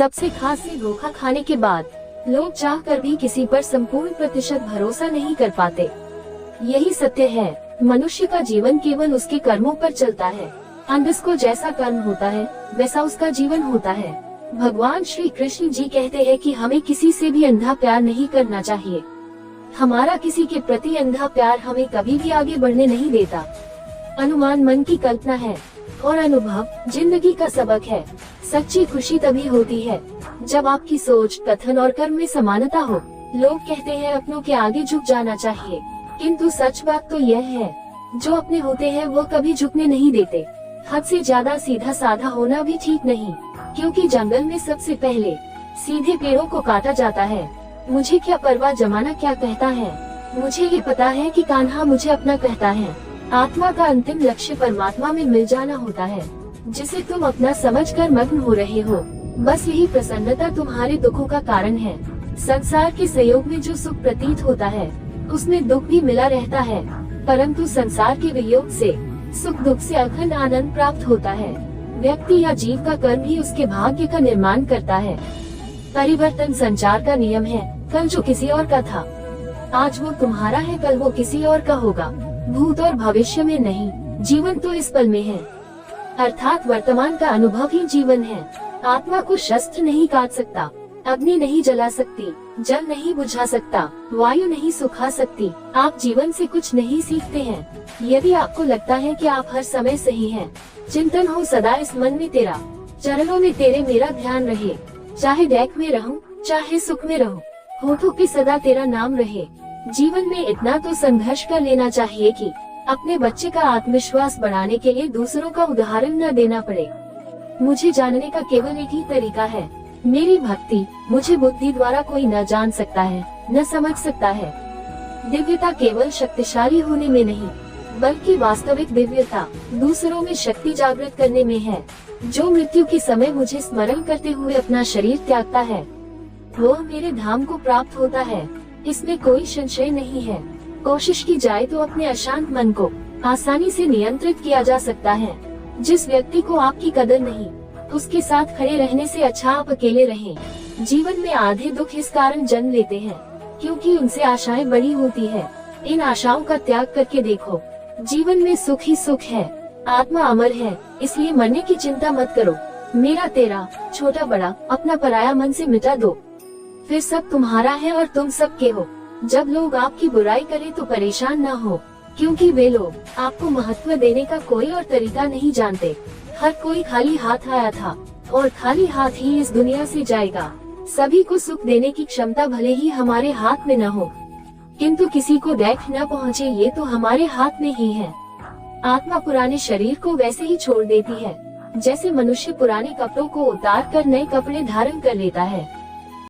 सबसे खास से धोखा खाने के बाद लोग चाह कर भी किसी पर संपूर्ण प्रतिशत भरोसा नहीं कर पाते। यही सत्य है, मनुष्य का जीवन केवल उसके कर्मों पर चलता है। अंधस को जैसा कर्म होता है वैसा उसका जीवन होता है। भगवान श्री कृष्ण जी कहते हैं कि हमें किसी से भी अंधा प्यार नहीं करना चाहिए। हमारा किसी के प्रति अंधा प्यार हमें कभी भी आगे बढ़ने नहीं देता। अनुमान मन की कल्पना है और अनुभव जिंदगी का सबक है। सच्ची खुशी तभी होती है जब आपकी सोच, कथन और कर्म में समानता हो। लोग कहते हैं अपनों के आगे झुक जाना चाहिए, किंतु सच बात तो यह है जो अपने होते हैं वो कभी झुकने नहीं देते। हद से ज्यादा सीधा साधा होना भी ठीक नहीं, क्योंकि जंगल में सबसे पहले सीधे पेड़ों को काटा जाता है। मुझे क्या परवाह जमाना क्या कहता है, मुझे ये पता है कि कान्हा मुझे अपना कहता है। आत्मा का अंतिम लक्ष्य परमात्मा में मिल जाना होता है, जिसे तुम अपना समझकर मग्न हो रहे हो। बस यही प्रसन्नता तुम्हारे दुखों का कारण है। संसार के सहयोग में जो सुख प्रतीत होता है उसमें दुख भी मिला रहता है, परंतु संसार के वियोग से सुख दुख से अखंड आनंद प्राप्त होता है। व्यक्ति या जीव का कर्म ही उसके भाग्य का निर्माण करता है। परिवर्तन संचार का नियम है। कल जो किसी और का था आज वो तुम्हारा है, कल वो किसी और का होगा। भूत और भविष्य में नहीं, जीवन तो इस पल में है। अर्थात वर्तमान का अनुभव ही जीवन है। आत्मा को शस्त्र नहीं काट सकता, अग्नि नहीं जला सकती, जल नहीं बुझा सकता, वायु नहीं सुखा सकती। आप जीवन से कुछ नहीं सीखते हैं। यदि आपको लगता है कि आप हर समय सही हैं, चिंतन हो सदा इस मन में तेरा, चरणों में तेरे मेरा ध्यान रहे। चाहे दैख में रहूं, चाहे सुख में रहूं, होठों पे सदा तेरा नाम रहे। जीवन में इतना तो संघर्ष कर लेना चाहिए कि अपने बच्चे का आत्मविश्वास बढ़ाने के लिए दूसरों का उदाहरण न देना पड़े। मुझे जानने का केवल एक ही तरीका है, मेरी भक्ति। मुझे बुद्धि द्वारा कोई न जान सकता है, न समझ सकता है। दिव्यता केवल शक्तिशाली होने में नहीं, बल्कि वास्तविक दिव्यता दूसरों में शक्ति जागृत करने में है। जो मृत्यु के समय मुझे स्मरण करते हुए अपना शरीर त्यागता है वो मेरे धाम को प्राप्त होता है, इसमें कोई संशय नहीं है। कोशिश की जाए तो अपने अशांत मन को आसानी से नियंत्रित किया जा सकता है। जिस व्यक्ति को आपकी कदर नहीं, उसके साथ खड़े रहने से अच्छा आप अकेले रहें। जीवन में आधे दुख इस कारण जन्म लेते हैं क्योंकि उनसे आशाएं बड़ी होती है। इन आशाओं का त्याग करके देखो, जीवन में सुख ही सुख है। आत्मा अमर है, इसलिए मरने की चिंता मत करो। मेरा तेरा, छोटा बड़ा, अपना पराया मन से मिटा दो, फिर सब तुम्हारा है और तुम सबके हो। जब लोग आपकी बुराई करें तो परेशान न हो, क्योंकि वे लोग आपको महत्व देने का कोई और तरीका नहीं जानते। हर कोई खाली हाथ आया था और खाली हाथ ही इस दुनिया से जाएगा। सभी को सुख देने की क्षमता भले ही हमारे हाथ में न हो, किंतु किसी को देख न पहुँचे ये तो हमारे हाथ में ही है। आत्मा पुराने शरीर को वैसे ही छोड़ देती है जैसे मनुष्य पुराने कपड़ों को उतार कर नए कपड़े धारण कर लेता है।